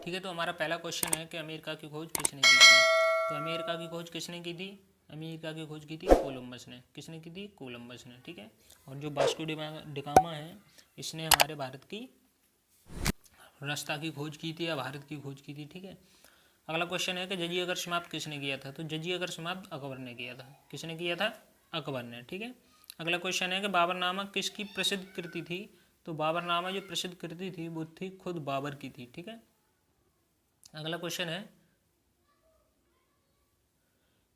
ठीक है, तो हमारा पहला क्वेश्चन है कि अमेरिका की खोज किसने की थी। तो अमेरिका की खोज किसने की थी? अमेरिका की खोज की थी कोलंबस ने। किसने की थी? कोलंबस ने। ठीक है, और जो वास्को डिगामा है इसने हमारे भारत की रास्ता की खोज की थी या भारत की खोज की थी। ठीक है, अगला क्वेश्चन है कि जजिया कर समाप्त किसने किया था। तो जजिया कर समाप्त अकबर ने किया था। किसने किया था? अकबर ने। ठीक है, अगला क्वेश्चन है कि बाबरनामा किसकी प्रसिद्ध कृति थी। तो बाबरनामा जो प्रसिद्ध कृति थी वो थी खुद बाबर की थी। ठीक है, अगला क्वेश्चन है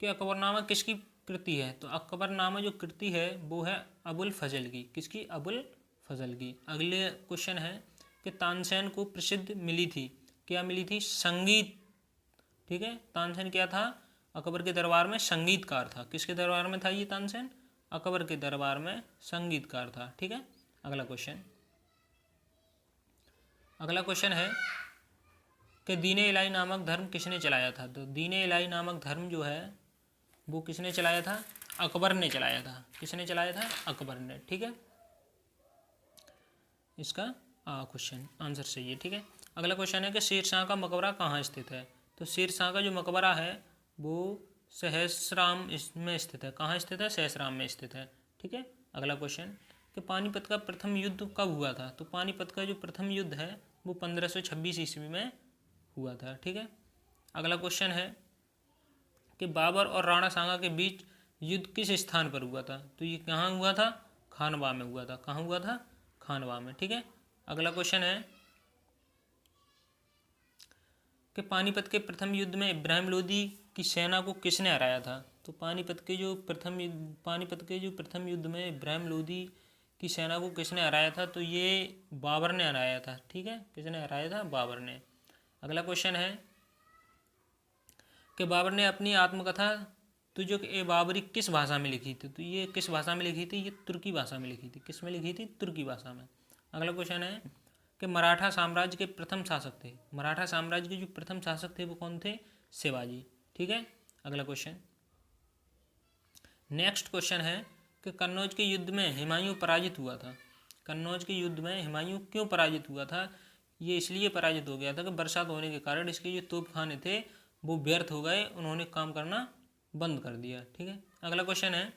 कि अकबरनामा किसकी कृति है। तो अकबरनामा जो कृति है वो है अबुल फजल की। किसकी? अबुल फजल की। अगले क्वेश्चन है कि तानसेन को प्रसिद्ध मिली थी, क्या मिली थी? संगीत। ठीक है, तानसेन क्या था? अकबर के दरबार में संगीतकार था। किसके दरबार में था ये तानसेन? अकबर के दरबार में संगीतकार था। ठीक है, अगला क्वेश्चन है कि दीन इलाही नामक धर्म किसने चलाया था। तो दीन इलाही नामक धर्म जो है वो किसने चलाया था? अकबर ने चलाया था। किसने चलाया था? अकबर ने। ठीक है, इसका क्वेश्चन आंसर सही है। ठीक है, अगला क्वेश्चन है कि शेरशाह का मकबरा कहाँ स्थित है। तो शेरशाह का जो मकबरा है वो सहस्राम में स्थित है। कहाँ स्थित है? सहस्राम में स्थित है। ठीक है, अगला क्वेश्चन कि पानीपत का प्रथम युद्ध कब हुआ था। तो पानीपत का जो प्रथम युद्ध है वो 1526 ईस्वी में हुआ था। ठीक है, अगला क्वेश्चन है कि बाबर और राणा सांगा के बीच युद्ध किस स्थान पर हुआ था। तो ये कहाँ हुआ था? खानवा में हुआ था। कहाँ हुआ था? खानवा में। ठीक है, अगला क्वेश्चन है कि पानीपत के प्रथम युद्ध में इब्राहिम लोदी की सेना को किसने हराया था। तो पानीपत के जो प्रथम युद्ध में इब्राहिम लोदी की सेना को किसने हराया था। तो ये बाबर ने हराया था। ठीक है, किसने हराया था? बाबर ने। अगला क्वेश्चन है कि बाबर ने अपनी आत्मकथा तुझे ए बाबरी किस भाषा में लिखी थी। तो ये किस भाषा में लिखी थी? ये तुर्की भाषा में लिखी थी। किस में लिखी थी? तुर्की भाषा में। अगला क्वेश्चन है कि मराठा साम्राज्य के प्रथम शासक थे। मराठा साम्राज्य के जो प्रथम शासक थे वो कौन थे? शिवाजी। ठीक है, अगला क्वेश्चन, नेक्स्ट क्वेश्चन है कि कन्नौज के युद्ध में हुमायूं पराजित हुआ था। कन्नौज के युद्ध में हुमायूं क्यों पराजित हुआ था? ये इसलिए पराजित हो गया था कि बरसात होने के कारण इसके जो तोपखाने थे वो व्यर्थ हो गए, उन्होंने काम करना बंद कर दिया। ठीक है, अगला क्वेश्चन है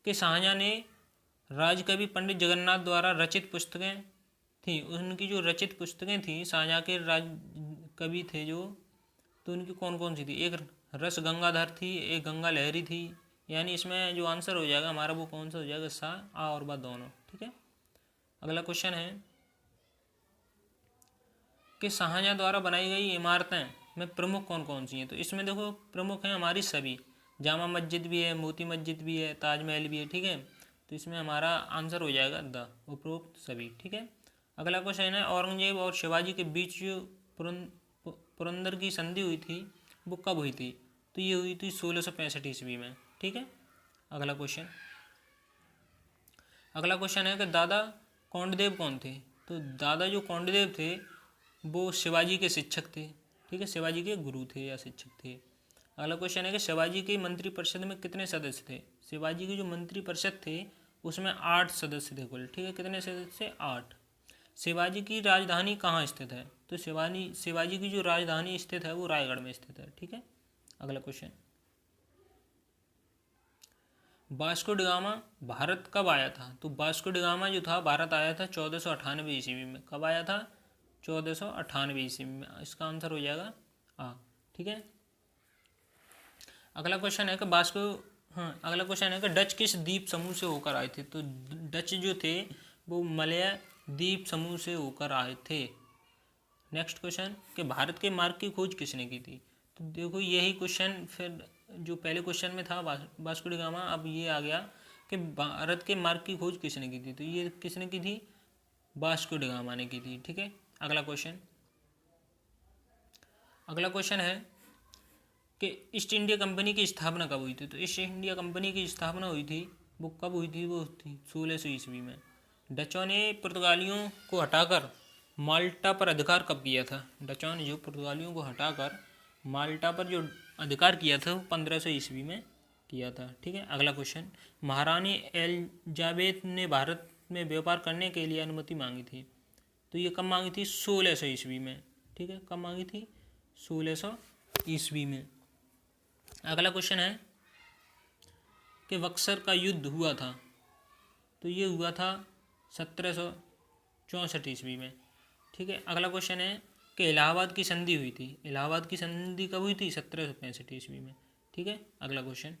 कि शाहजहां ने राजकवि पंडित जगन्नाथ द्वारा रचित पुस्तकें थी, उनकी जो रचित पुस्तकें थी शाहजहां के राज कवि थे जो, तो उनकी कौन कौन सी थी? एक रस गंगाधर थी, एक गंगा लहरी थी। यानी इसमें जो आंसर हो जाएगा हमारा वो कौन सा हो जाएगा? सा, आ और बा दोनों। ठीक है, अगला क्वेश्चन है कि शाहजहां द्वारा बनाई गई इमारतें में प्रमुख कौन कौन सी हैं। तो इसमें देखो प्रमुख हैं हमारी सभी, जामा मस्जिद भी है, मोती मस्जिद भी है, ताजमहल भी है। ठीक है, तो इसमें हमारा आंसर हो जाएगा द, उपरोक्त सभी। ठीक है, अगला क्वेश्चन है औरंगजेब और शिवाजी के बीच जो पुरंदर की संधि हुई थी वो कब हुई थी। तो ये हुई थी 1665 ईस्वी में। ठीक है, अगला क्वेश्चन है कि दादा कौंडदेव कौन थे। तो दादा जो कौंडदेव थे वो शिवाजी के शिक्षक थे। ठीक है, शिवाजी के गुरु थे या शिक्षक थे। अगला क्वेश्चन है कि शिवाजी की मंत्रिपरिषद में कितने सदस्य थे। शिवाजी की जो मंत्रिपरिषद थे उसमें 8 सदस्य थे कुल। ठीक है, कितने सदस्य? 8। शिवाजी की राजधानी कहाँ स्थित है। तो शिवाजी की जो राजधानी स्थित है वो रायगढ़ में स्थित है। ठीक है, अगला क्वेश्चन, वास्को डिगामा भारत कब आया था। तो वास्को डिगामा जो था भारत आया था 1498 ईस्वी में। कब आया था? 1498 ईस्वी में। इसका आंसर हो जाएगा आ। ठीक है, अगला क्वेश्चन है कि अगला क्वेश्चन है कि डच किस द्वीप समूह से होकर आए थे। तो डच जो थे वो मलय द्वीप समूह से होकर आए थे। नेक्स्ट क्वेश्चन कि भारत के मार्ग की खोज किसने की थी। तो देखो यही क्वेश्चन फिर जो पहले क्वेश्चन में था वास्को डी गामा, अब ये आ गया कि भारत के मार्ग की खोज किसने की थी। तो ये किसने की थी? वास्को डी गामा ने की थी। ठीक है, अगला क्वेश्चन है कि ईस्ट इंडिया कंपनी की स्थापना कब हुई थी। तो ईस्ट इंडिया कंपनी की स्थापना हुई थी वो कब हुई थी? वो थी 1600 ईस्वी में। डचों ने पुर्तगालियों को हटाकर माल्टा पर अधिकार कब किया था। डचों ने जो पुर्तगालियों को हटाकर माल्टा पर जो अधिकार किया था वो 1500 ईस्वी में किया था। ठीक है, अगला क्वेश्चन, महारानी एलिजाबेथ ने भारत में व्यापार करने के लिए अनुमति मांगी थी। तो ये कब मांगी थी? 1600 ईस्वी में। ठीक है, कब मांगी थी? 1600 ईस्वी में। अगला क्वेश्चन है कि बक्सर का युद्ध हुआ था, तो ये हुआ था 1764 ईस्वी में। ठीक है, अगला क्वेश्चन है कि इलाहाबाद की संधि हुई थी, इलाहाबाद की संधि कब हुई थी? 1765 ईस्वी में। ठीक है, अगला क्वेश्चन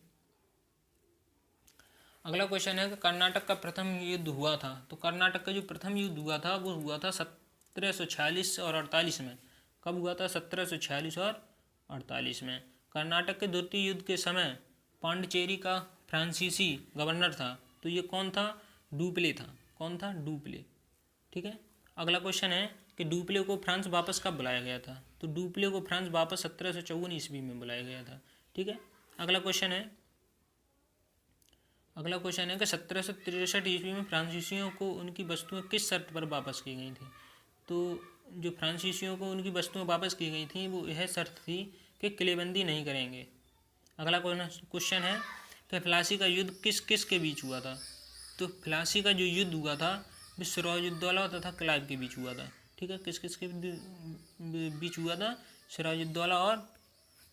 है कि कर्नाटक का प्रथम युद्ध हुआ था, तो कर्नाटक का जो प्रथम युद्ध हुआ था वो हुआ था 1746 और 48 में। कब हुआ था? 1746 और 48 में। कर्नाटक के द्वितीय युद्ध के समय पांडिचेरी का फ्रांसीसी गवर्नर था, तो ये कौन था? डुप्ले था। कौन था? डुप्ले। ठीक है, अगला क्वेश्चन है कि डुप्ले को फ्रांस वापस कब बुलाया गया था? तो डुप्ले को फ्रांस वापस 1754 ईस्वी में बुलाया गया था। ठीक है, अगला क्वेश्चन है कि 1763 ईस्वी में फ्रांसीसियों को उनकी वस्तुएं किस शर्त पर वापस की गई थी? तो जो फ्रांसीसियों को उनकी वस्तुएं वापस की गई थी वो यह शर्त थी कि किलेबंदी नहीं करेंगे। अगला क्वेश्चन है कि प्लासी का युद्ध किस किस के बीच हुआ था? तो प्लासी का जो युद्ध हुआ था वो सिराजुद्दौला तथा क्लाइव के बीच हुआ था। ठीक है, किस किस के बीच हुआ था? सिराजुद्दौला और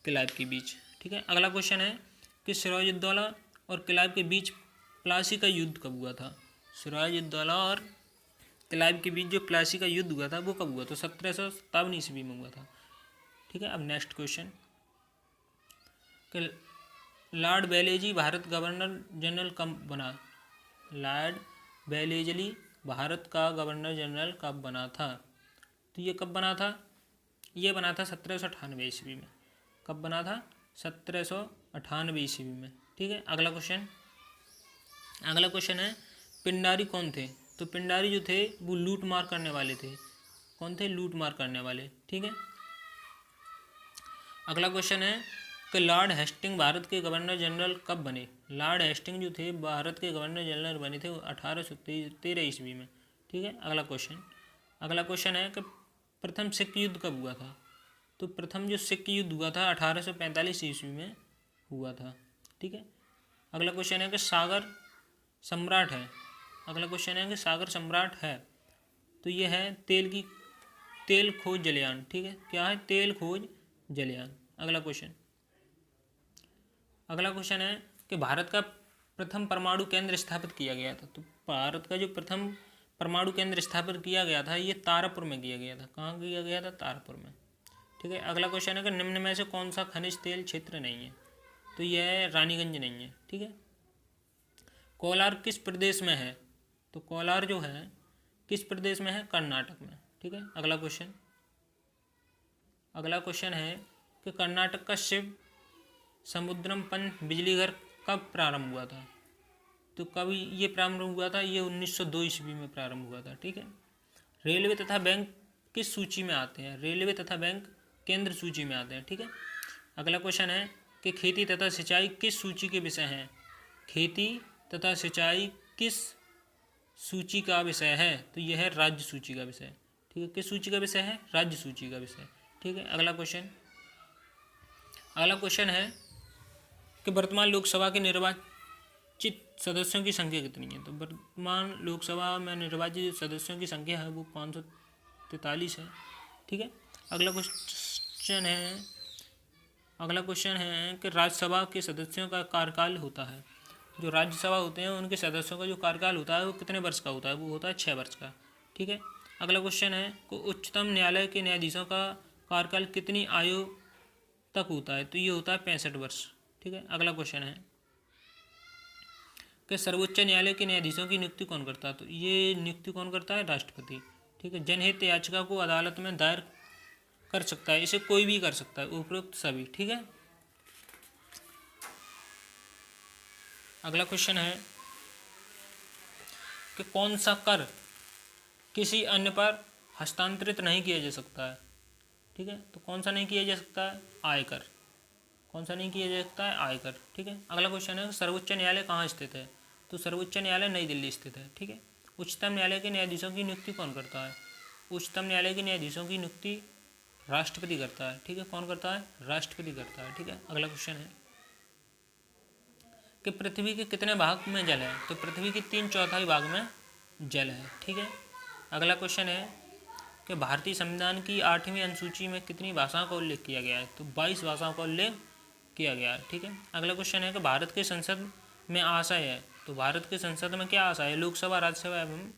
क्लाइव के बीच। ठीक है, अगला क्वेश्चन है कि सिराजुद्दौला और क्लाइव के बीच प्लासी का युद्ध कब हुआ था? सिराजुद्दौला और क्लाइव के बीच जो प्लासी का युद्ध हुआ था वो कब हुआ? तो 1757 ईस्वी में हुआ था। ठीक है, अब नेक्स्ट क्वेश्चन कि लॉर्ड वेलेजी भारत गवर्नर जनरल कब बना? लॉर्ड वेलेजली भारत का गवर्नर जनरल कब बना था? तो ये कब बना था? ये बना था 1798 ईस्वी में। कब बना था? 1798 ईस्वी में। ठीक है, अगला क्वेश्चन है पिंडारी कौन थे? तो पिंडारी जो थे वो लूट मार करने वाले थे। कौन थे? लूट मार करने वाले। ठीक है, अगला क्वेश्चन है कि लॉर्ड हेस्टिंग भारत के गवर्नर जनरल कब बने? लॉर्ड हेस्टिंग जो थे भारत के गवर्नर जनरल बने थे 1813 ईस्वी में। ठीक है, अगला क्वेश्चन है कि प्रथम सिख युद्ध कब हुआ था? तो प्रथम जो सिख युद्ध हुआ था 1845 ईस्वी में हुआ था। ठीक है, अगला क्वेश्चन है कि सागर सम्राट है। अगला क्वेश्चन है कि सागर सम्राट है, तो ये है तेल खोज जलयान। ठीक है, क्या है? तेल खोज जलयान। अगला क्वेश्चन है कि भारत का प्रथम परमाणु केंद्र स्थापित किया गया था। तो भारत का जो प्रथम परमाणु केंद्र स्थापित किया गया था ये तारापुर में किया गया था। कहाँ किया गया था? तारापुर में। ठीक है, अगला क्वेश्चन है कि निम्न में से कौन सा खनिज तेल क्षेत्र नहीं है? तो यह है रानीगंज नहीं है। ठीक है, कोलार किस प्रदेश में है? तो कोलार जो है किस प्रदेश में है? कर्नाटक में। ठीक है, अगला क्वेश्चन है कि कर्नाटक का शिव समुद्रम पन बिजली घर कब प्रारंभ हुआ था? तो कब ये प्रारंभ हुआ था? ये 1902 ईस्वी में प्रारंभ हुआ था। ठीक है, रेलवे तथा बैंक किस सूची में आते हैं? रेलवे तथा बैंक केंद्र सूची में आते हैं। ठीक है, अगला क्वेश्चन है कि खेती तथा सिंचाई किस सूची के विषय हैं? खेती तथा सिंचाई किस सूची का विषय है? तो यह है राज्य सूची का विषय। ठीक है, किस सूची का विषय है? राज्य सूची का विषय। ठीक है, अगला क्वेश्चन है कि वर्तमान लोकसभा के निर्वाचित सदस्यों की संख्या कितनी है? तो वर्तमान लोकसभा में निर्वाचित सदस्यों की संख्या है वो 543 है। ठीक है, अगला क्वेश्चन है कि राज्यसभा के सदस्यों का कार्यकाल होता है। जो राज्यसभा होते हैं उनके सदस्यों का जो कार्यकाल होता है वो कितने वर्ष का होता है? वो होता है 6 वर्ष का। ठीक है, अगला क्वेश्चन है कि उच्चतम न्यायालय के न्यायाधीशों का कार्यकाल कितनी आयु तक होता है? तो ये होता है 65 वर्ष। ठीक है, अगला क्वेश्चन है कि सर्वोच्च न्यायालय के न्यायाधीशों की नियुक्ति कौन करता है? तो ये नियुक्ति कौन करता है? राष्ट्रपति। ठीक है, जनहित याचिका को अदालत में दायर कर सकता है, इसे कोई भी कर सकता है, उपरोक्त सभी। ठीक है, अगला क्वेश्चन है कि कौन सा कर किसी अन्य पर हस्तांतरित नहीं किया जा सकता है? ठीक है, तो कौन सा नहीं किया जा सकता है? आयकर। कौन सा नहीं किया जा सकता है? आयकर। ठीक है, अगला क्वेश्चन है सर्वोच्च न्यायालय कहाँ स्थित है? तो सर्वोच्च न्यायालय नई दिल्ली स्थित है। ठीक है, उच्चतम न्यायालय के न्यायाधीशों की नियुक्ति कौन करता है? उच्चतम न्यायालय के न्यायाधीशों की नियुक्ति राष्ट्रपति करता है। ठीक है, कौन करता है? राष्ट्रपति करता है। ठीक है, अगला क्वेश्चन है कि पृथ्वी के कितने भाग में जल है? तो पृथ्वी के 3/4 भाग में जल है। ठीक है, अगला क्वेश्चन है कि कि भारतीय संविधान की 8वीं अनुसूची में कितनी भाषाओं का उल्लेख किया गया है? तो 22 भाषाओं का उल्लेख किया गया है। ठीक है, अगला क्वेश्चन है कि भारत के संसद में आशय है, तो भारत के संसद में क्या आशय है? लोकसभा, राज्यसभा एवं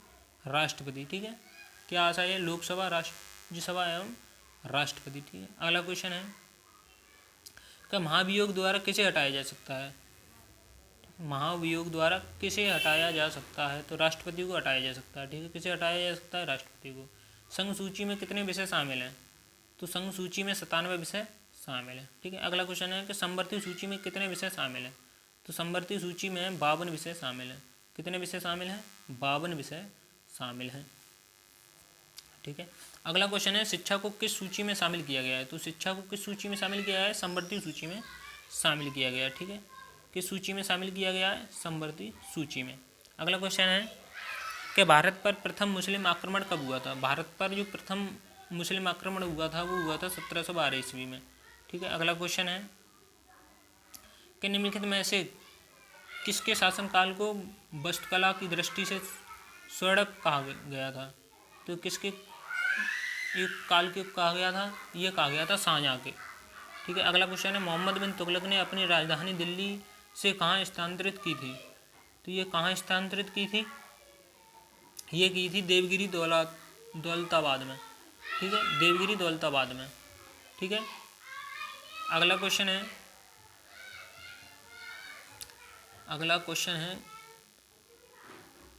राष्ट्रपति। ठीक है, क्या आशय है? लोकसभा, राज्यसभा एवं राष्ट्रपति। ठीक है, अगला क्वेश्चन है कि महाभियोग द्वारा किसे हटाया जा सकता है? महाभियोग द्वारा किसे हटाया जा सकता है? तो राष्ट्रपति को हटाया जा सकता है। ठीक है, किसे हटाया जा सकता है? राष्ट्रपति को। संघ सूची में कितने विषय शामिल हैं? तो संघ सूची में 97 विषय शामिल है। ठीक है, अगला क्वेश्चन है कि संवर्ती सूची में कितने विषय शामिल हैं? तो संवर्ती सूची में 52 विषय शामिल हैं। कितने विषय शामिल हैं? 52 विषय शामिल हैं। ठीक है, अगला क्वेश्चन है शिक्षा को किस सूची में शामिल किया गया है? तो शिक्षा को किस सूची में शामिल किया है? संवर्ती सूची में शामिल किया गया है। ठीक है, किस सूची में शामिल किया गया है? संवर्ती सूची में। अगला क्वेश्चन है कि भारत पर प्रथम मुस्लिम आक्रमण कब हुआ था? भारत पर जो प्रथम मुस्लिम आक्रमण हुआ था वो हुआ था 1712 ईस्वी में। ठीक है, अगला क्वेश्चन है कि निम्नलिखित में से किसके शासनकाल को वास्तुकला की दृष्टि से स्वर्ण कहा गया था? तो किसके एक काल के कहा गया था? ये कहा गया था शाहजहाँ के। ठीक है, अगला क्वेश्चन है मोहम्मद बिन तुगलक ने अपनी राजधानी दिल्ली से कहाँ स्थानांतरित की थी? तो ये कहाँ स्थानांतरित की थी? ये की थी देवगिरी दौलताबाद में। ठीक है, देवगिरी दौलताबाद में। ठीक है, अगला क्वेश्चन है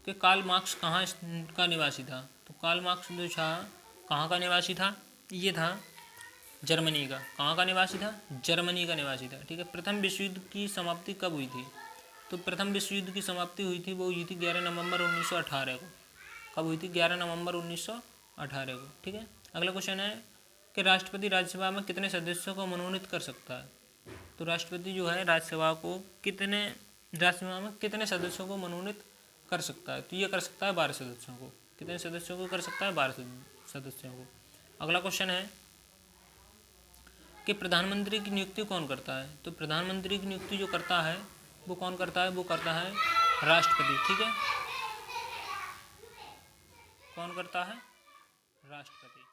कि कार्ल मार्क्स कहाँ का निवासी था? तो कार्ल मार्क्स जो था कहाँ का निवासी था? ये था जर्मनी का। कहाँ का निवासी था? जर्मनी का निवासी था। ठीक है, प्रथम विश्व युद्ध की समाप्ति कब हुई थी? तो प्रथम विश्व युद्ध की समाप्ति हुई थी 11 नवंबर 1918 को। कब हुई थी? 11 नवंबर 1918 को। ठीक है, अगला क्वेश्चन है कि राष्ट्रपति राज्यसभा में कितने सदस्यों को मनोनीत कर सकता है? तो राष्ट्रपति जो है राज्यसभा में कितने सदस्यों को मनोनीत कर सकता है? तो ये कर सकता है 12 सदस्यों को। कितने सदस्यों को कर सकता है? 12 सदस्यों को। अगला क्वेश्चन है कि प्रधानमंत्री की नियुक्ति कौन करता है? तो प्रधानमंत्री की नियुक्ति जो करता है वो कौन करता है? वो करता है राष्ट्रपति। ठीक है, कौन करता है? राष्ट्रपति।